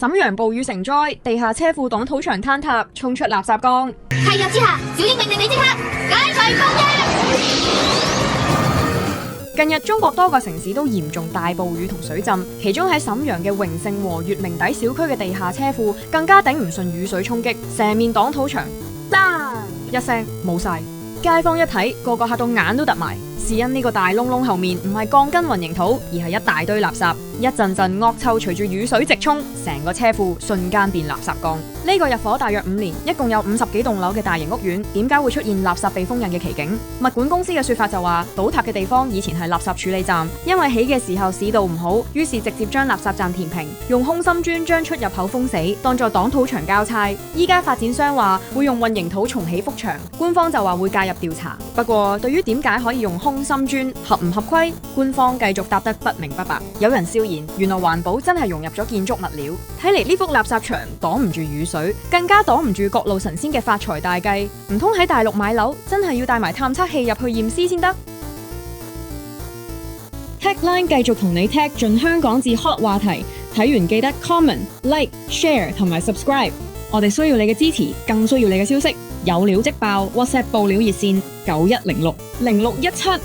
瀋陽暴雨成災，地下車庫擋土牆坍塌，衝出垃圾缸。契約之下，小英命令你即刻解除封印。近日中國多個城市都嚴重大暴雨同水浸，其中喺瀋陽嘅榮盛和月明底小區嘅地下車庫更加頂唔順雨水衝擊，成面擋土牆，嘡一聲冇晒。街坊一睇，個個嚇到眼都凸埋，是因呢個大窿窿後面唔係鋼筋混凝土，而係一大堆垃圾，一陣陣惡臭隨住雨水直衝，成個車庫瞬間變垃圾缸。呢個入伙大約5年，一共有50幾棟樓嘅大型屋苑，點解會出現垃圾被封印嘅奇景？物管公司嘅說法就話，倒塌嘅地方以前係垃圾處理站，因為起嘅時候市道唔好，於是直接將垃圾站填平，用空心磚將出入口封死，當作擋土牆交差。依家發展商話會用混凝土重起幅牆，官方就話會介入調查。不過對於點解可以用空心磚合唔合規，官方繼續答得不明不白。有人笑言，原來環保真係融入咗建築物料。睇嚟呢幅垃圾牆擋唔住雨水，更加擋唔住各路神仙嘅發財大計。唔通喺大陸買樓真係要帶埋探測器入去驗屍先得？Techline 繼續同你 tech 盡香港至 hot 話題，睇完記得 comment、like、share 同埋 subscribe。我哋需要你嘅支持，更需要你嘅消息。有料即爆 ，WhatsApp 報料熱線91060617。